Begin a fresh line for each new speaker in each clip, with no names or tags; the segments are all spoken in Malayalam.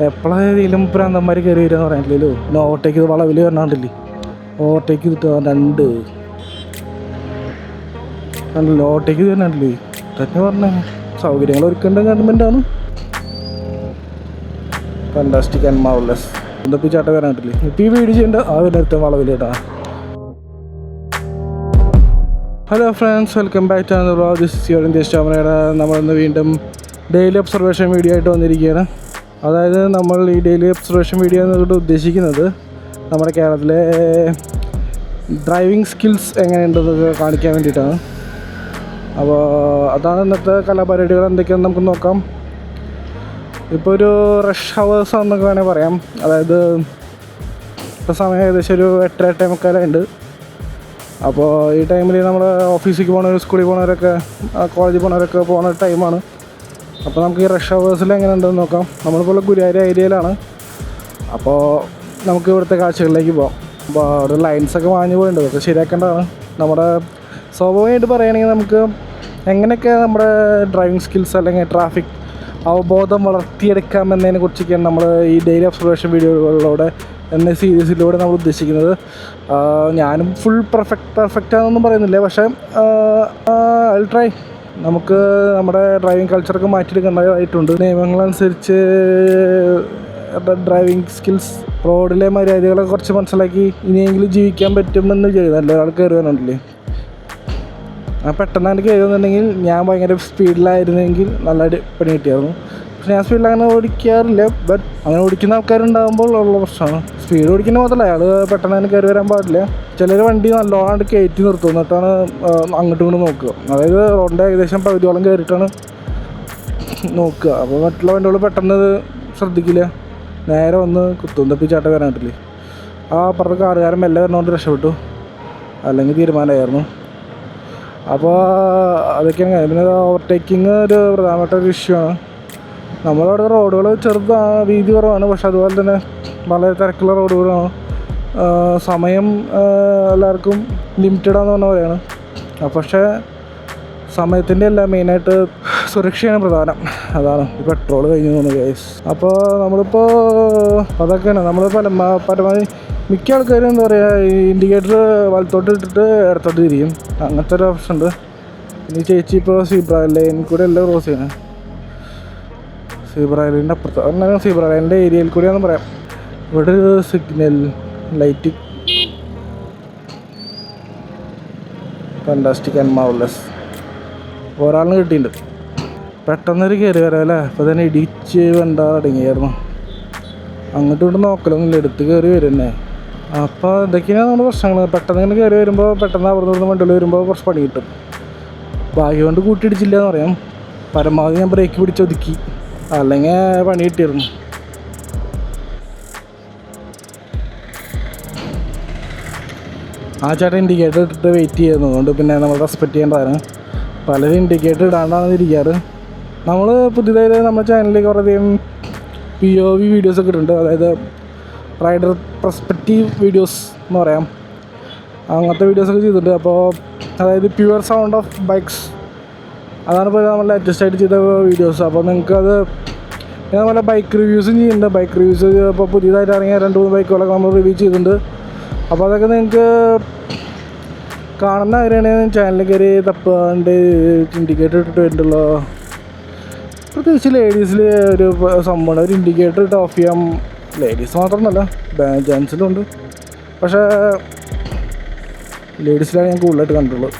എപ്പോഴേലും പ്രാന്തന്മാർ കയറി വരിക എന്ന് പറയാനില്ലല്ലോ. പിന്നെ ഓവർടേക്ക് ചെയ്ത് വളവിൽ വരണാണ്ടില്ലേ, ഓവർടേക്ക് ചെയ്തിട്ട് കണ്ടല്ലോ, ഓവർടേക്ക് ചെയ്ത് വരണാണ്ടില്ലേ. തന്നെ പറഞ്ഞ സൗകര്യങ്ങൾ ഒരുക്കേണ്ട ഗവൺമെൻറ്റാണ്. Fantastic and marvellous. എന്തൊക്കെ ചാട്ട വരാനിട്ടില്ലേ. ഇപ്പോൾ ഈ വീഡിയോ ചെയ്യേണ്ട ആ വരുന്ന വളവിൽ കേട്ടാ. Hello friends, welcome back to another vlog. This is your India സ്റ്റാമറയുടെ. നമ്മളിന്ന് വീണ്ടും ഡെയിലി ഒബ്സർവേഷൻ വീഡിയോ ആയിട്ട് വന്നിരിക്കുകയാണ്. അതായത് നമ്മൾ ഈ ഡെയിലി ഒബ്സർവേഷൻ വീഡിയോ എന്നുകൊണ്ട് ഉദ്ദേശിക്കുന്നത് നമ്മുടെ കേരളത്തിലെ ഡ്രൈവിംഗ് സ്കിൽസ് എങ്ങനെയുണ്ടെന്നൊക്കെ കാണിക്കാൻ വേണ്ടിയിട്ടാണ്. അപ്പോൾ അതാണ് ഇന്നത്തെ കലാപരിപാടികൾ എന്തൊക്കെയാണെന്ന് നമുക്ക് നോക്കാം. ഇപ്പോൾ ഒരു റഷ് ഹവേഴ്സ് ആണെന്നൊക്കെ വേണമെങ്കിൽ പറയാം. അതായത് ഇപ്പോൾ സമയം ഏകദേശം ഒരു 8-8:45 ഉണ്ട്. അപ്പോൾ ഈ ടൈമിൽ നമ്മൾ ഓഫീസിലേക്ക് പോകുന്നവർ, സ്കൂളിൽ പോകുന്നവരൊക്കെ, കോളേജിൽ പോകുന്നവരൊക്കെ പോകുന്ന ടൈമാണ്. അപ്പോൾ നമുക്ക് ഈ റഷ് ഹവേഴ്സിൽ എങ്ങനെ ഉണ്ടെന്ന് നോക്കാം. നമ്മളിപ്പോൾ ഗുരുവായൂർ ഏരിയയിലാണ്. അപ്പോൾ നമുക്ക് ഇവിടുത്തെ കാഴ്ചകളിലേക്ക് പോകാം. അപ്പോൾ അവിടെ ലൈൻസൊക്കെ വാങ്ങി പോയിട്ടുണ്ട്, അതൊക്കെ ശരിയാക്കേണ്ടതാണ്. നമ്മുടെ സ്വാഭാവികമായിട്ട് പറയുകയാണെങ്കിൽ നമുക്ക് എങ്ങനെയൊക്കെ നമ്മുടെ ഡ്രൈവിംഗ് സ്കിൽസ് അല്ലെങ്കിൽ ട്രാഫിക് അവബോധം വളർത്തിയെടുക്കാമെന്നതിനെ കുറിച്ചൊക്കെയാണ് നമ്മൾ ഈ ഡെയിലി ഒബ്സർവേഷൻ വീഡിയോകളിലൂടെ എന്ന സീരീസിലൂടെ നമ്മൾ ഉദ്ദേശിക്കുന്നത്. ഞാനും ഫുൾ പെർഫെക്റ്റ് ആണെന്നൊന്നും പറയുന്നില്ല, പക്ഷേ ഐ ട്രൈ. നമുക്ക് നമ്മുടെ ഡ്രൈവിംഗ് കൾച്ചറൊക്കെ മാറ്റിയെടുക്കേണ്ടതായിട്ടുണ്ട്. നിയമങ്ങളനുസരിച്ച് ഡ്രൈവിംഗ് സ്കിൽസ്, റോഡിലെ മര്യാദകളെ കുറച്ച് മനസ്സിലാക്കി ഇനിയെങ്കിലും ജീവിക്കാൻ പറ്റുമെന്ന് ചെയ്തു. നല്ല ഒരാൾ കയറി വന്നിട്ടില്ലേ, പെട്ടെന്ന് എനിക്ക് കയറുന്നുണ്ടെങ്കിൽ ഞാൻ ഭയങ്കര സ്പീഡിലായിരുന്നെങ്കിൽ നല്ല പണി കിട്ടിയായിരുന്നു. പക്ഷെ ഞാൻ സ്പീഡിൽ അങ്ങനെ ഓടിക്കാറില്ല. ബട്ട് അങ്ങനെ ഓടിക്കുന്ന ആൾക്കാരുണ്ടാകുമ്പോൾ ഉള്ള പ്രശ്നമാണ്. സ്പീഡ് ഓടിക്കുന്ന മാത്രമല്ല, അയാൾ പെട്ടെന്ന് തന്നെ കയറി വരാൻ പാടില്ല. ചിലർ വണ്ടി നല്ലോണം കയറ്റി നിർത്തും, എന്നിട്ടാണ് അങ്ങോട്ടും ഇങ്ങോട്ടും നോക്കുക. അതായത് റോഡിൻ്റെ ഏകദേശം പകുതിയോളം കയറിയിട്ടാണ് നോക്കുക. അപ്പോൾ മറ്റുള്ള വണ്ടികൾ പെട്ടെന്ന് ശ്രദ്ധിക്കില്ല, നേരെ വന്ന് കുത്തും. തപ്പിച്ചാട്ട വരാനായിട്ടില്ലേ. ആ അപ്പുറത്തെ കാറുകാരൻ മെല്ലെ വരണോണ്ട് രക്ഷപ്പെട്ടു, അല്ലെങ്കിൽ തീരുമാനമായിരുന്നു. അപ്പോൾ അതൊക്കെയാണ്. പിന്നെ ഓവർടേക്കിങ് ഒരു പ്രധാനപ്പെട്ട ഒരു ഇഷ്യൂ ആണ്. നമ്മളവിടെ റോഡുകൾ വീതി കുറവാണ്, പക്ഷെ അതുപോലെ തന്നെ വളരെ തിരക്കുള്ള റോഡുകളാണ്. സമയം എല്ലാവർക്കും ലിമിറ്റഡാന്ന് പറഞ്ഞ പോലെയാണ്. പക്ഷേ സമയത്തിൻ്റെ അല്ല, മെയിനായിട്ട് സുരക്ഷയാണ് പ്രധാനം. അതാണ് ഈ പെട്രോൾ കഴിഞ്ഞു തോന്നുന്നു ഗൈസ്. അപ്പോൾ നമ്മളിപ്പോൾ അതൊക്കെയാണ് നമ്മൾ പരമാവധി മിക്ക ആൾക്കാരും എന്താ പറയുക, ഈ ഇൻഡിക്കേറ്റർ വലത്തോട്ട് ഇട്ടിട്ട് ഇടത്തോട്ട് തിരിയും. അങ്ങനത്തെ ഒരു ഓപ്ഷൻ ഉണ്ട്. ഇനി ചേച്ചി ഇപ്പോൾ സീബ്ര ലൈൻ കൂടെ എല്ലാം ക്രോസ് ചെയ്യണം. സീബ്ര ലൈനിൻ്റെ അപ്പുറത്ത് അങ്ങനെ സീബ്ര ലൈനിൻ്റെ ഏരിയയിൽ കൂടിയാണെന്ന് പറയാം. ഇവിടെ ഒരു signal light. Fantastic and marvellous. ഒരാളിന് കിട്ടിയിട്ടുണ്ട്. പെട്ടെന്നൊരു കയറി വരാം അല്ലേ. അപ്പോൾ തന്നെ ഇടിച്ച് വേണ്ട തുടങ്ങിയായിരുന്നു. അങ്ങോട്ടും ഇങ്ങോട്ട് നോക്കലൊന്നുമില്ല, എടുത്ത് കയറി വരും തന്നെ. അപ്പോൾ ഇതൊക്കെയാണ് നമ്മുടെ പ്രശ്നങ്ങൾ. പെട്ടെന്ന് ഇങ്ങനെ കയറി വരുമ്പോൾ, പെട്ടെന്ന് അവിടെ വണ്ടികൾ വരുമ്പോൾ കുറച്ച് പണി കിട്ടും. ഭാഗ്യം കൊണ്ട് കൂട്ടിയിടിച്ചില്ല എന്ന് പറയാം. പരമാവധി ഞാൻ ബ്രേക്ക് പിടിച്ച് ഒതുക്കി, അല്ലെങ്കിൽ പണി കിട്ടിയിരുന്നു. ആ ചേട്ടൻ ഇൻഡിക്കേറ്റർ ഇട്ടിട്ട് വെയിറ്റ് ചെയ്യുന്നു, അതുകൊണ്ട് പിന്നെ നമ്മൾ റെസ്പെക്റ്റ് ചെയ്യേണ്ടതാണ്. പലരും ഇൻഡിക്കേറ്റർ ഇടാണ്ടാണ് ഇരിക്കാറ്. നമ്മൾ പുതിയതായത് നമ്മുടെ ചാനലിൽ കുറേയധികം POV വീഡിയോസൊക്കെ ഇട്ടിട്ടുണ്ട്. അതായത് റൈഡർ പെർസ്പെക്റ്റീവ് വീഡിയോസ് എന്ന് പറയാം, അങ്ങനത്തെ വീഡിയോസൊക്കെ ചെയ്തിട്ടുണ്ട്. അപ്പോൾ അതായത് പ്യുവർ സൗണ്ട് ഓഫ് ബൈക്സ്, അതാണ് ഇപ്പോൾ നമ്മൾ ലേറ്റസ്റ്റ് ആയിട്ട് ചെയ്ത വീഡിയോസ്. അപ്പോൾ നിങ്ങൾക്കത് അതുപോലെ ബൈക്ക് റിവ്യൂസും ചെയ്യുന്നുണ്ട്. ബൈക്ക് റിവ്യൂസ് ഇപ്പോൾ പുതിയതായിട്ട് ഇറങ്ങിയ 2-3 ബൈക്കുകളൊക്കെ നമ്മൾ റിവ്യൂ ചെയ്തിട്ടുണ്ട്. അപ്പോൾ അതൊക്കെ നിങ്ങൾക്ക് കാണുന്ന ആഗ്രഹമാണെങ്കിൽ ചാനലിൽ കയറി തപ്പാണ്ട് ഇൻഡിക്കേറ്റർ ഇട്ടിട്ട് വരുന്നുണ്ടല്ലോ. പ്രത്യേകിച്ച് ലേഡീസിൽ ഒരു സംഭവമാണ്, ഒരു ഇൻഡിക്കേറ്റർ ഇട്ട് ഓഫ് ചെയ്യാം. ലേഡീസ് മാത്രമൊന്നുമല്ല, ജെൻസിലും ഉണ്ട്. പക്ഷേ ലേഡീസിലാണ് ഞാൻ കൂടുതലായിട്ട് കണ്ടുള്ളത്.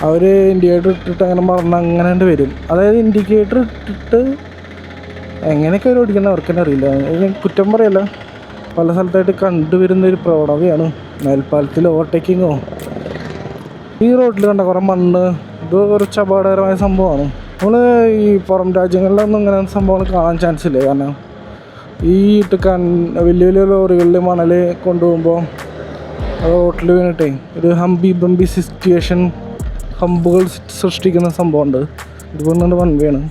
അവർ ഇൻഡിക്കേറ്റർ ഇട്ടിട്ട് അങ്ങനെ അങ്ങനെ വരും. അതായത് ഇൻഡിക്കേറ്റർ ഇട്ടിട്ട് എങ്ങനെയൊക്കെ അവർ ഓടിക്കുന്നത് അവർക്ക് തന്നെ അറിയില്ല. ഞാൻ കുറ്റം പറയല്ല, പല സ്ഥലത്തായിട്ട് കണ്ടുവരുന്നൊരു പ്രവണതയാണ്. മേൽപ്പാലത്തിൽ ഓവർടേക്കിങ്ങോ ഈ റോഡിൽ കണ്ട കുറേ മണ്ണ്, ഇത് കുറച്ച് അപകടകരമായ സംഭവമാണ്. നമ്മൾ ഈ പുറം രാജ്യങ്ങളിലൊന്നും ഇങ്ങനെ സംഭവങ്ങൾ കാണാൻ ചാൻസ് ഇല്ല. കാരണം ഈ വലിയ വലിയ ലോറികളിൽ മണൽ കൊണ്ടുപോകുമ്പോൾ റോട്ടിൽ വീണിട്ടേ ഒരു ബമ്പി സിറ്റുവേഷൻ, ഹമ്പുകൾ സൃഷ്ടിക്കുന്ന സംഭവമുണ്ട്. ഇതുകൊണ്ടുകൊണ്ട് വൺവേയാണ്.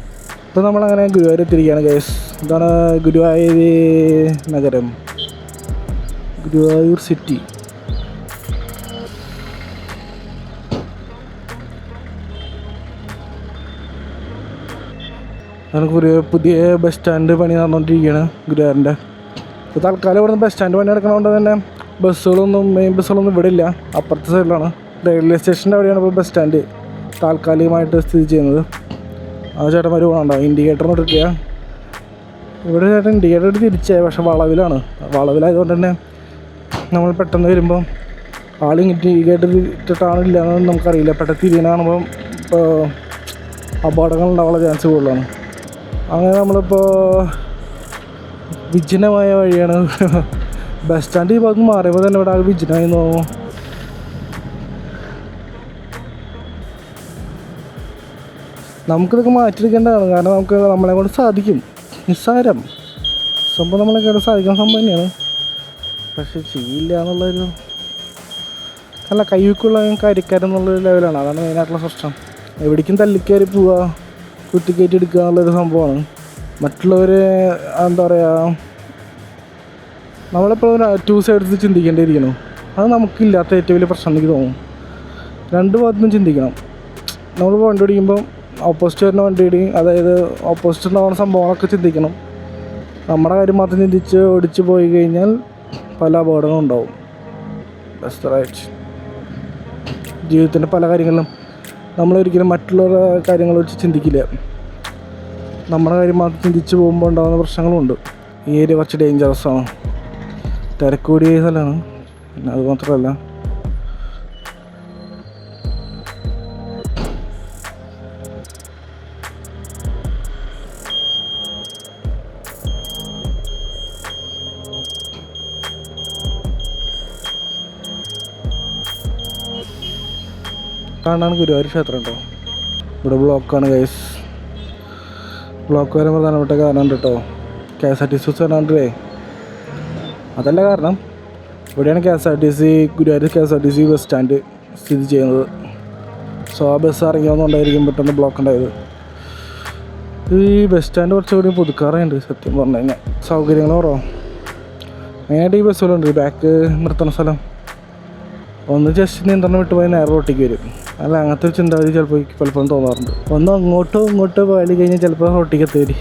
ഇപ്പോൾ നമ്മളങ്ങനെ ഗുരുവായൂർ എത്തിയിരിക്കുകയാണ് ഗൈസ്. ഇതാണ് ഗുരുവായൂർ നഗരം, ഗുരുവായൂർ സിറ്റി. നമുക്ക് ഒരു പുതിയ ബസ് സ്റ്റാൻഡ് പണി നടന്നുകൊണ്ടിരിക്കുകയാണ് ഗുരുവായൂരിൻ്റെ. ഇപ്പോൾ തൽക്കാലം ഇവിടുന്ന് ബസ് സ്റ്റാൻഡ് പണി നടക്കുന്നതുകൊണ്ട് തന്നെ മെയിൻ ബസ്സുകളൊന്നും ഇവിടെ ഇല്ല, അപ്പുറത്തെ സൈഡിലാണ്. റെയിൽവേ സ്റ്റേഷൻ്റെ അവിടെയാണ് ഇപ്പോൾ ബസ് സ്റ്റാൻഡ് താൽക്കാലികമായിട്ട് സ്ഥിതി ചെയ്യുന്നത്. ആ ചേട്ടന്മാർ പോകണുണ്ടോ, ഇൻഡിക്കേറ്റർ ഇട്ടിട്ടില്ല. ഇവിടെ ചേട്ടൻ ഇൻഡിക്കേറ്റർ ഇട്ട് തിരിച്ചായി, പക്ഷെ വളവിലായതുകൊണ്ട് തന്നെ നമ്മൾ പെട്ടെന്ന് വരുമ്പോൾ ആൾ ഇൻഡിക്കേറ്റർ ഇട്ടിട്ടാണ് ഇല്ലയെന്ന് നമുക്കറിയില്ല. പെട്ടെന്ന് തിരിയുന്ന കാണുമ്പം അപകടങ്ങൾ ഉണ്ടാവാനുള്ള ചാൻസ് കൂടുതലാണ്. അങ്ങനെ നമ്മളിപ്പോൾ വിജനമായ വഴിയാണ്. ബസ് സ്റ്റാൻഡ് ഈ ഭാഗത്ത് മാറിയപ്പോൾ തന്നെ ഇവിടെ വിജനമായി തോന്നുന്നു. നമുക്കിതൊക്കെ മാറ്റിയെടുക്കേണ്ടതാണ്, കാരണം നമ്മളെ കൊണ്ട് സാധിക്കും. നിസ്സാരം സംഭവം നമ്മളെ കൊണ്ട് സാധിക്കുന്ന സംഭവം തന്നെയാണ്, പക്ഷെ ചെയ്യില്ല എന്നുള്ളൊരു നല്ല കൈവയ്ക്കുള്ള കാര്യക്കാരെന്നുള്ളൊരു ലെവലാണ്. അതാണ് മെയിനായിട്ടുള്ള പ്രശ്നം. എവിടേക്കും തല്ലിക്കയറി പോവുക, കുത്തിക്കയറ്റി എടുക്കുക എന്നുള്ളൊരു സംഭവമാണ്. മറ്റുള്ളവരെ എന്താ പറയുക, നമ്മളെപ്പോഴും ടു സൈഡ്സ് ചിന്തിക്കേണ്ടിയിരിക്കണം. അത് നമുക്കില്ലാത്ത ഏറ്റവും വലിയ പ്രശ്നം എനിക്ക് തോന്നും. രണ്ട് ഭാഗത്തുനിന്നും ചിന്തിക്കണം. നമ്മൾ വണ്ടി ഓടിക്കുമ്പം ഓപ്പോസിറ്റ് വരുന്ന വണ്ടി ഇടിയും, അതായത് ഓപ്പോസിറ്റ് ഉണ്ടാവുന്ന സംഭവങ്ങളൊക്കെ ചിന്തിക്കണം. നമ്മുടെ കാര്യം മാത്രം ചിന്തിച്ച് ഓടിച്ച് പോയി കഴിഞ്ഞാൽ പല അപകടങ്ങളും ഉണ്ടാവും. That's right. ജീവിതത്തിൻ്റെ പല കാര്യങ്ങളിലും നമ്മളൊരിക്കലും മറ്റുള്ളവരുടെ കാര്യങ്ങൾ വെച്ച് ചിന്തിക്കില്ല. നമ്മുടെ കാര്യം മാത്രം ചിന്തിച്ച് പോകുമ്പോൾ ഉണ്ടാകുന്ന പ്രശ്നങ്ങളുമുണ്ട്. ഈ ഏരിയ കുറച്ച് ഡേഞ്ചറസാണ്, തിരക്കൂടിയ സ്ഥലമാണ്. പിന്നെ അത് മാത്രമല്ല കാണാൻ ഗുരുവായൂർ ക്ഷേത്രം കേട്ടോ. ഇവിടെ ബ്ലോക്കാണ് ഗൈസ്. ബ്ലോക്ക് വരാൻ പ്രധാനപ്പെട്ട കാരണം ഉണ്ട് കേട്ടോ. KSRTC ബസ് വരാണ്ടേ, അതല്ല കാരണം. ഇവിടെയാണ് ഗുരുവായൂർ KSRTC ബസ് സ്റ്റാൻഡ് സ്ഥിതി ചെയ്യുന്നത്. സോ ആ ബസ് ഇറങ്ങി വന്നുകൊണ്ടായിരിക്കും പെട്ടെന്ന് ബ്ലോക്ക് ഉണ്ടായത്. ഈ ബസ് സ്റ്റാൻഡ് കുറച്ചുകൂടി പുതുക്കാറുണ്ട് സത്യം പറഞ്ഞു കഴിഞ്ഞാൽ. സൗകര്യങ്ങൾ കുറവാണ്. മെയിനായിട്ട് ഈ ബസ്സുകളുണ്ട് ബാക്ക് നിർത്തുന്ന സ്ഥലം. ഒന്ന് ജസ്റ്റ് നിയന്ത്രണം വിട്ട് പോയി നേരെ റോട്ടിലേക്ക് വരും. അല്ല, അങ്ങനത്തെ ഒരു ചിന്താഗതി ചിലപ്പോൾ പലപ്പോഴും തോന്നാറുണ്ട്. ഒന്ന് അങ്ങോട്ടോ പാടി കഴിഞ്ഞാൽ ചിലപ്പോൾ റോട്ടിലേക്ക് എത്തി.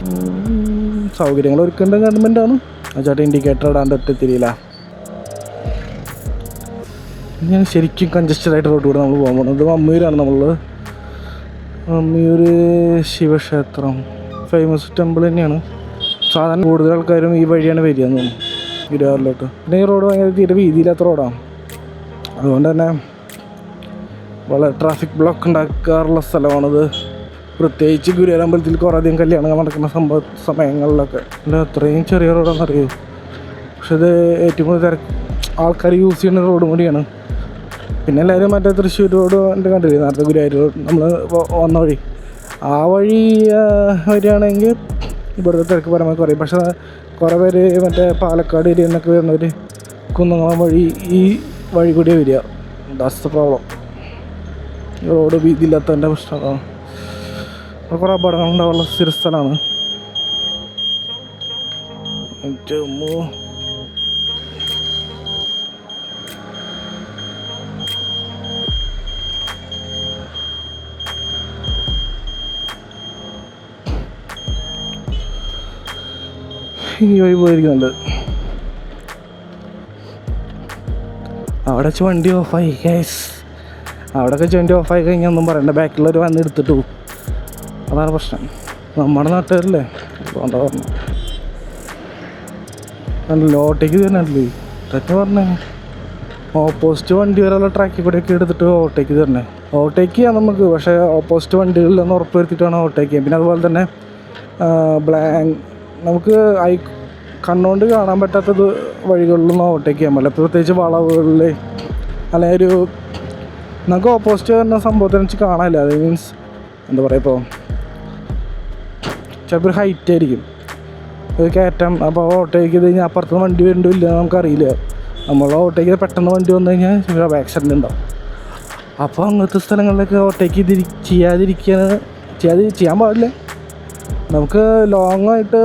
സൗകര്യങ്ങൾ ഒരുക്കേണ്ട ഗവൺമെൻറ്റാണ്. ചേട്ടാ ഇൻഡിക്കേറ്റർ ഇടാണ്ട് ഒറ്റ തിരിയില്ല. ഞാൻ ശരിക്കും കൺജസ്റ്റഡായിട്ട് റോഡ് കൂടെ നമ്മൾ പോകാൻ പോകുന്നത് അമ്മയൂരാണ്. അമ്മയൂർ ശിവക്ഷേത്രം ഫേമസ് ടെമ്പിൾ തന്നെയാണ്. സാധാരണ കൂടുതൽ ആൾക്കാരും ഈ വഴിയാണ് വരിക എന്ന് തോന്നുന്നു ഗുരുവായൂരിലോട്ട്. പിന്നെ ഈ റോഡ് ഭയങ്കര തീരെ വീതിയില്ലാത്ത റോഡാണ്. അതുകൊണ്ട് തന്നെ വളരെ ട്രാഫിക് ബ്ലോക്ക് ഉണ്ടാക്കാറുള്ള സ്ഥലമാണത്. പ്രത്യേകിച്ച് ഗുരുവായൂർ അമ്പലത്തിൽ കുറേയധികം കല്യാണങ്ങൾ നടക്കുന്ന സമയങ്ങളിലൊക്കെ. അല്ല, അത്രയും ചെറിയ റോഡാണെന്നറിയൂ, പക്ഷെ ഇത് ഏറ്റവും കൂടുതൽ ആൾക്കാർ യൂസ് ചെയ്യുന്ന റോഡും കൂടിയാണ്. പിന്നെ എല്ലാവരും മറ്റേ തൃശ്ശൂർ റോഡ് കണ്ടില്ലേ, നേരത്തെ ഗുരുവായൂർ റോഡ് നമ്മൾ വന്ന വഴി, ആ വഴി വരികയാണെങ്കിൽ ഇവിടുത്തെ തിരക്ക് പരമായി കുറയും. പക്ഷേ കുറേ പേര് മറ്റേ പാലക്കാട് ഏരിയ എന്നൊക്കെ വരുന്നവർ കുന്നംകുളം വഴി ഈ വഴി കൂടിയാണ് വരിക. That's the problem. റോഡ് വീതിയില്ലാത്തതിൻ്റെ പ്രശ്നമാണ്. കുറേ അപകടങ്ങൾ ഉണ്ടാവാനുള്ള സ്ഥിര സ്ഥലമാണ്. ഈ വഴി പോയിരിക്കുന്നുണ്ട്. അവിടെ വെച്ച് വണ്ടി ഓഫായി ഗൈസ്. അവിടെ വെച്ച് വണ്ടി ഓഫായി കഴിഞ്ഞാൽ ഒന്നും പറയണ്ട, ബാക്കിലുള്ളവർ വന്ന് എടുത്തിട്ട് പോകും. അതാണ് പ്രശ്നം. നമ്മുടെ നാട്ടുകാരല്ലേ, അതുകൊണ്ടാണ് പറഞ്ഞു. ലോട്ടേക്ക് തരണല്ലേ തന്നെ പറഞ്ഞേ. ഓപ്പോസിറ്റ് വണ്ടി വരെയുള്ള ട്രാക്കിൽ കൂടെയൊക്കെ എടുത്തിട്ട് ഓട്ടേക്ക് തരണേ. ഓട്ടേക്ക് ചെയ്യാം നമുക്ക്, പക്ഷേ ഓപ്പോസിറ്റ് വണ്ടികളിലെന്ന് ഉറപ്പ് വരുത്തിയിട്ടാണ് ഓട്ടേക്ക് ചെയ്യാം. പിന്നെ അതുപോലെ തന്നെ നമുക്ക് കണ്ണുകൊണ്ട് കാണാൻ പറ്റാത്തത് വഴികളിലൊന്നും ഓവർടേക്ക് ചെയ്യാൻ പറ്റില്ല. പ്രത്യേകിച്ച് വളവുകളിൽ അല്ലെങ്കിൽ നമുക്ക് ഓപ്പോസിറ്റ് വരുന്ന സംഭവത്തിനെ വെച്ച് കാണാനില്ല. അത് മീൻസ് എന്താ പറയുക, ഇപ്പോൾ ചിലപ്പോൾ ഒരു ഹൈറ്റ് ആയിരിക്കും, ഒരു കയറ്റം. അപ്പോൾ ഓവർടേക്ക് ചെയ്ത് കഴിഞ്ഞാൽ അപ്പുറത്ത് വണ്ടി വരുന്നില്ല നമുക്കറിയില്ല. നമ്മൾ ഓവർടേക്ക് ചെയ്ത് പെട്ടെന്ന് വണ്ടി വന്നു കഴിഞ്ഞാൽ ചിലപ്പോൾ ആക്സിഡൻറ്റ് ഉണ്ടാവും. അപ്പോൾ അങ്ങനത്തെ സ്ഥലങ്ങളിലൊക്കെ ഓവർടേക്ക് ചെയ്യാൻ പാടില്ല. നമുക്ക് ലോങ് ആയിട്ട്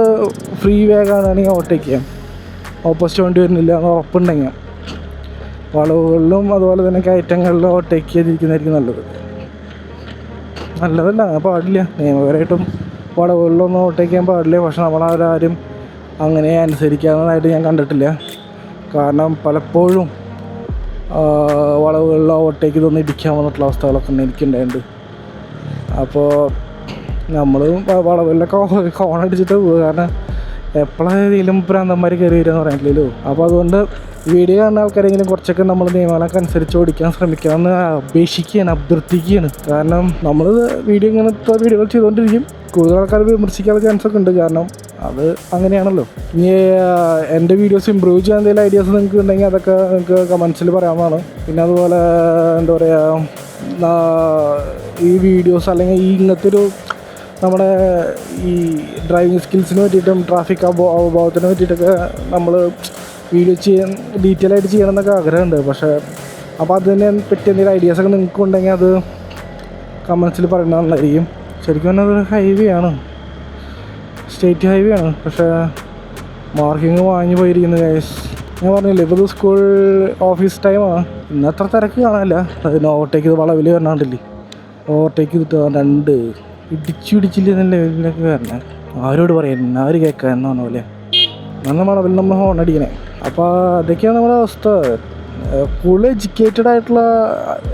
ഫ്രീ വേഗമാണെങ്കിൽ ഓവർടേക്ക് ചെയ്യാം, ഓപ്പോസിറ്റ് വണ്ടി വരുന്നില്ല എന്ന് ഉറപ്പുണ്ടെങ്കിൽ. വളവുകളിലും അതുപോലെ തന്നെ കയറ്റങ്ങളിലും ഓവർടേക്ക് ചെയ്തിരിക്കുന്നതായിരിക്കും നല്ലത്. നല്ലതല്ല, പാടില്ല. നിയമപരമായിട്ടും വളവുകളിലൊന്നും ഓവർടേക്ക് ചെയ്യാൻ പാടില്ല. പക്ഷെ നമ്മളവരാരും അങ്ങനെ അനുസരിക്കാവുന്നതായിട്ട് ഞാൻ കണ്ടിട്ടില്ല. കാരണം പലപ്പോഴും വളവുകളിൽ ഓവർടേക്ക് ഇതൊന്നും ഇടിക്കാൻ വന്നിട്ടുള്ള അവസ്ഥകളൊക്കെ എനിക്കുണ്ടായിട്ടുണ്ട്. അപ്പോൾ നമ്മൾ വളവുകളിലൊക്കെ ഹോൺ അടിച്ചിട്ട് പോകുക. കാരണം എപ്പോഴേലും ഭ്രാന്തന്മാർ കയറി വരിക എന്ന് പറയാനില്ലല്ലോ. അപ്പോൾ അതുകൊണ്ട് വീഡിയോ കാണുന്ന ആൾക്കാരെങ്കിലും കുറച്ചൊക്കെ നമ്മൾ നിയമങ്ങളൊക്കെ അനുസരിച്ച് ഓടിക്കാൻ ശ്രമിക്കാമെന്ന് അഭ്യർത്ഥിക്കുകയാണ്. കാരണം നമ്മൾ ഇങ്ങനത്തെ വീഡിയോകൾ ചെയ്തുകൊണ്ടിരിക്കും. കൂടുതൽ ആൾക്കാർ വിമർശിക്കാനുള്ള ചാൻസൊക്കെ ഉണ്ട്. കാരണം അത് അങ്ങനെയാണല്ലോ. ഇനി എൻ്റെ വീഡിയോസ് ഇമ്പ്രൂവ് ചെയ്യാൻ എന്തെങ്കിലും ഐഡിയാസ് നിങ്ങൾക്ക് ഉണ്ടെങ്കിൽ അതൊക്കെ നിങ്ങൾക്ക് കമൻസിൽ പറയാവുന്നതാണ്. പിന്നെ അതുപോലെ എന്താ പറയുക, ഈ വീഡിയോസ് അല്ലെങ്കിൽ ഇങ്ങനത്തെ ഒരു നമ്മുടെ ഈ ഡ്രൈവിംഗ് സ്കിൽസിന് പറ്റിയിട്ടും ട്രാഫിക് അവബോധത്തിന് പറ്റിയിട്ടൊക്കെ നമ്മൾ വീഡിയോ ഡീറ്റെയിൽ ആയിട്ട് ചെയ്യണം എന്നൊക്കെ ആഗ്രഹമുണ്ട്. പക്ഷേ അപ്പോൾ അതിനെ പറ്റി എന്തെങ്കിലും ഐഡിയാസൊക്കെ നിങ്ങൾക്ക് ഉണ്ടെങ്കിൽ അത് കമൻസിൽ പറയുന്നത് നല്ലതായിരിക്കും. ശരിക്കും പറഞ്ഞാൽ അതൊരു ഹൈവേ ആണ്, സ്റ്റേറ്റ് ഹൈവേ ആണ്. പക്ഷേ മാർക്കിങ് വാങ്ങി പോയിരിക്കുന്നത് ഗൈസ്. ഞാൻ പറഞ്ഞില്ലേ, ഇപ്പോൾ ഇത് സ്കൂൾ ഓഫീസ് ടൈമാണ്. ഇന്നത്ര തിരക്ക് കാണാനില്ല. അതിന് ഓവർടേക്ക് ചെയ്ത് വളവിൽ വരണണ്ടില്ലേ, ഓവർടേക്ക് ചെയ്തിട്ട് ഇടിച്ചില്ല നല്ല ലെവലിലൊക്കെ വരണേ. ആരോട് പറയാൻ, ആര് കേൾക്കാൻ എന്ന് പറഞ്ഞ പോലെ നല്ല വളവിൽ നമ്മൾ ഹോൺ അടിക്കണേ. അപ്പോൾ അതൊക്കെയാണ് നമ്മുടെ അവസ്ഥ. കൂടുതൽ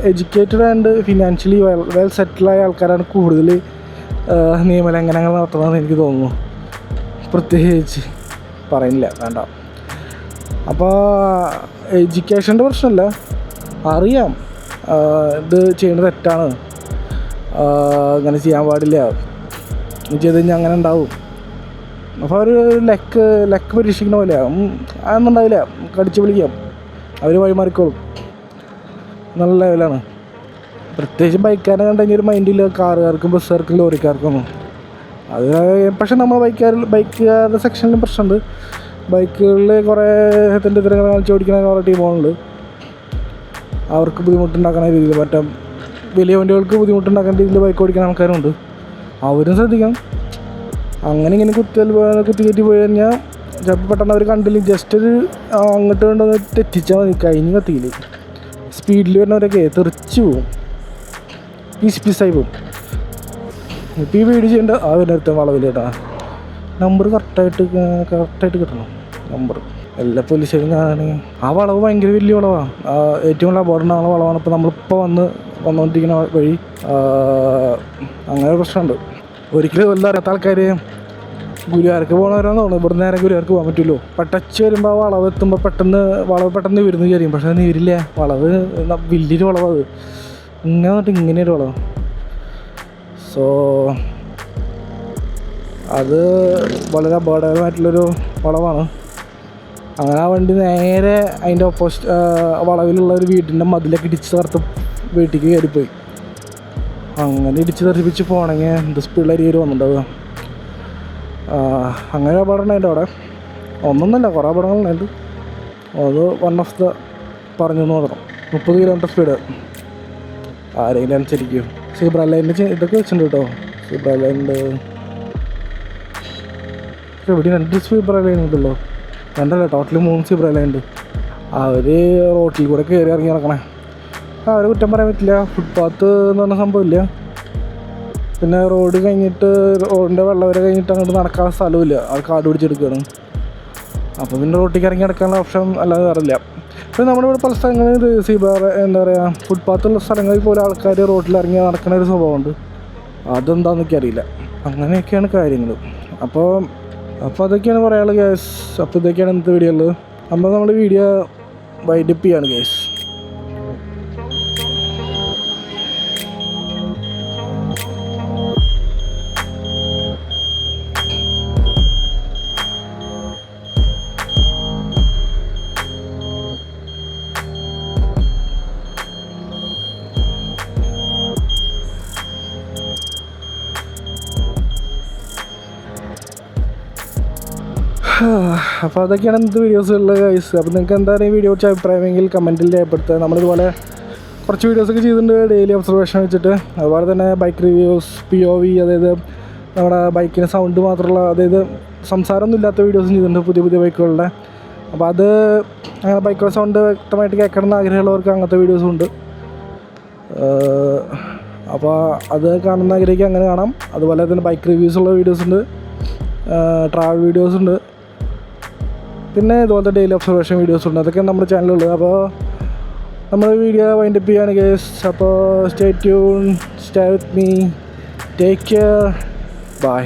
എഡ്യൂക്കേറ്റഡ് ആൻഡ് ഫിനാൻഷ്യലി വെൽ സെറ്റിലായ ആൾക്കാരാണ് കൂടുതൽ നിയമലംഘനങ്ങൾ നടത്തുന്നതെന്ന് എനിക്ക് തോന്നുന്നു. പ്രത്യേകിച്ച് പറയുന്നില്ല, വേണ്ട. അപ്പോൾ എഡ്യൂക്കേഷൻ്റെ പ്രശ്നമല്ല, അറിയാം ഇത് ചെയ്യുന്നത് തെറ്റാണ്, അങ്ങനെ ചെയ്യാൻ പാടില്ല, ചെയ്ത് കഴിഞ്ഞാൽ അങ്ങനെ ഉണ്ടാവും. അപ്പോൾ അവർ ലക്ക് പരീക്ഷിക്കുന്ന പോലെ അതൊന്നും ഉണ്ടാവില്ല, കടിച്ച് വിളിക്കാം, അവർ വഴിമാറിക്കോളും. നല്ല ലെവലാണ്. പ്രത്യേകിച്ച് ബൈക്കാരെ കണ്ടുകഴിഞ്ഞാൽ ഒരു മൈൻഡില്ല കാറുകാർക്കും ബസ്സുകാർക്കും ലോറിക്കാർക്കൊന്നും. അത് പക്ഷെ നമ്മൾ ബൈക്കുകാരുടെ സെക്ഷനിലും പ്രശ്നമുണ്ട്. ബൈക്കുകളിൽ കുറേ തെണ്ടിത്തരങ്ങൾ കാണിച്ച് ഓടിക്കുന്ന കുറേ ടീമുകളുണ്ട്. അവർക്ക് ബുദ്ധിമുട്ടുണ്ടാക്കുന്ന രീതിയിൽ, മറ്റേ വലിയ വണ്ടികൾക്ക് ബുദ്ധിമുട്ടുണ്ടാക്കുന്ന രീതിയിൽ ബൈക്ക് ഓടിക്കുന്ന ആൾക്കാരുണ്ട്. അവരും ശ്രദ്ധിക്കണം. അങ്ങനെ ഇങ്ങനെ കുത്തിക്കയറ്റി പോയി കഴിഞ്ഞാൽ ചിലപ്പോൾ പെട്ടെന്ന് അവർ കണ്ടില്ല, ജസ്റ്റ് ഒരു അങ്ങോട്ട് കൊണ്ടൊന്ന് തെറ്റിച്ചാൽ മതി, കഴിഞ്ഞ് കത്തിയില്ല. സ്പീഡിൽ വരുന്നവരൊക്കെ തെറിച്ച് പോവും, പീസായി പോവും. ഇപ്പോൾ ഈ വീഡിയോ ചെയ്യേണ്ട ആ വരുന്ന വളവിൽ കേട്ടോ, നമ്പർ കറക്റ്റായിട്ട് കിട്ടണം. നമ്പർ എല്ലാ പോലീസുകാരും കാണുകയാണെങ്കിൽ ആ വളവ് ഭയങ്കര വലിയ വളവാണ്, ഏറ്റവും കൂടുതൽ അപകടം ഉണ്ടാകുന്ന വളവാണ്. ഇപ്പോൾ നമ്മളിപ്പോൾ വന്നുകൊണ്ടിരിക്കുന്ന വഴി അങ്ങനെ ഒരു പ്രശ്നമുണ്ട്. ഒരിക്കലും എല്ലാം അറിയാത്ത ആൾക്കാർ ഗുരുവാർക്ക് പോകണവരാന്ന് തോന്നുന്നു. ഇവിടെ നേരെ ഗുരുവാർക്ക് പോകാൻ പറ്റുമല്ലോ. പട്ടച്ച് വരുമ്പോൾ ആ വളവ് എത്തുമ്പോൾ പെട്ടെന്ന് വരുന്നു വിചാരിക്കും. പക്ഷേ അത് വരില്ല, വളവ് വലിയൊരു വളവ്, അത് ഇങ്ങനെ വന്നിട്ട് ഇങ്ങനെയൊരു വളവ്. സോ അത് വളരെ അപകടകരമായിട്ടുള്ളൊരു വളവാണ്. അങ്ങനെ ആ വണ്ടി നേരെ അതിൻ്റെ ഓപ്പോസിറ്റ് വളവിലുള്ള ഒരു വീടിൻ്റെ മതിലൊക്കെ ഇടിച്ച് തകർത്ത് വീട്ടിലേക്ക് കയറിപ്പോയി. അങ്ങനെ ഇടിച്ച് തെറിപ്പിച്ച് പോകണമെങ്കിൽ എന്ത് സ്പീഡിലായിരിക്കും വന്നിട്ടുണ്ടാവുക. അങ്ങനെ അപകടം ഉണ്ടായിട്ട് അവിടെ ഒന്നൊന്നല്ല, കുറേ അപകടങ്ങളുണ്ടായിട്ട്. അത് വൺ ഓഫ് ദ പറഞ്ഞു മാത്രം. 30 കിലോമീറ്റർ സ്പീഡ് ആരെങ്കിലും അനുസരിക്കും. സീബ്ര ലൈനിൻ്റെ ഇതൊക്കെ വെച്ചിട്ടുണ്ട് കേട്ടോ. സീബ്ര ലൈനുണ്ട്, ഇവിടെ 2 സീബ്ര ലൈൻ ഉണ്ടല്ലോ, 2 ടോട്ടലി 3 സീബ്ര ലൈൻ ഉണ്ട്. അവർ റോട്ടിൽ കൂടെ കയറി ഇറങ്ങി നടക്കണേ. അവരെ കുറ്റം പറയാൻ പറ്റില്ല. ഫുട്പാത്ത് എന്ന് പറഞ്ഞ സംഭവമില്ല. പിന്നെ റോഡ് കഴിഞ്ഞിട്ട് റോഡിൻ്റെ വെള്ളം വരെ കഴിഞ്ഞിട്ട് അങ്ങോട്ട് നടക്കാനുള്ള സ്ഥലമില്ല, അത് കാട് പിടിച്ചെടുക്കുകയാണ്. അപ്പോൾ പിന്നെ റോട്ടിലേക്ക് ഇറങ്ങി നടക്കാനുള്ള ഓപ്ഷൻ അല്ലാതെ വേറില്ല. ഇപ്പോൾ നമ്മുടെ ഇവിടെ പല സ്ഥലങ്ങളിൽ എന്താ പറയുക, ഫുട്പാത്തുള്ള സ്ഥലങ്ങളിൽ പോലും ആൾക്കാർ റോട്ടിൽ ഇറങ്ങി നടക്കുന്ന ഒരു സ്വഭാവമുണ്ട്. അതെന്താണെന്ന് എനിക്കറിയില്ല. അങ്ങനെയൊക്കെയാണ് കാര്യങ്ങൾ. അപ്പോൾ അതൊക്കെയാണ് പറയാനുള്ളത് ഗൈസ്. അപ്പോൾ ഇതൊക്കെയാണ് ഇന്നത്തെ വീഡിയോ ഉള്ളത്. അപ്പോൾ നമ്മൾ വീഡിയോ വൈൻഡപ്പ് ചെയ്യാണ് ഗൈസ്. അപ്പോൾ അതൊക്കെയാണ് ഇന്നത്തെ വീഡിയോസുള്ളത് ഗൈസ്. അപ്പോൾ നിങ്ങൾക്ക് എന്താണ് ഈ വീഡിയോ കുറിച്ച് അഭിപ്രായമെങ്കിൽ കമൻറ്റിൽ രേഖപ്പെടുത്തുക. നമ്മളിതുപോലെ കുറച്ച് വീഡിയോസൊക്കെ ചെയ്തിട്ടുണ്ട് ഡെയിലി ഒബ്സർവേഷൻ വെച്ചിട്ട്. അതുപോലെ തന്നെ ബൈക്ക് റിവ്യൂസ്, POV, അതായത് നമ്മുടെ ബൈക്കിന് സൗണ്ട് മാത്രമുള്ള, അതായത് സംസാരമൊന്നും ഇല്ലാത്ത വീഡിയോസും ചെയ്തിട്ടുണ്ട് പുതിയ ബൈക്കുകളുടെ. അപ്പോൾ അത് അങ്ങനെ ബൈക്കുകളുടെ സൗണ്ട് വ്യക്തമായിട്ട് കേൾക്കണം എന്ന് ആഗ്രഹമുള്ളവർക്ക് അങ്ങനത്തെ വീഡിയോസും ഉണ്ട്. അപ്പോൾ അത് കാണുന്ന ആഗ്രഹിക്കുക അങ്ങനെ കാണാം. അതുപോലെ തന്നെ ബൈക്ക് റിവ്യൂസുള്ള വീഡിയോസ് ഉണ്ട്, ട്രാവൽ വീഡിയോസ് ഉണ്ട്, പിന്നെ ഇതുപോലത്തെ ഡെയിലി ഒബ്സർവേഷൻ വീഡിയോസ് ഉണ്ട്. അതൊക്കെ നമ്മുടെ ചാനലുള്ളത്. അപ്പോൾ നമ്മൾ വീഡിയോ വൈൻഡപ്പ് ചെയ്യാണ് ഗൈസ്. അപ്പോൾ stay tune, stay with me, take care, by.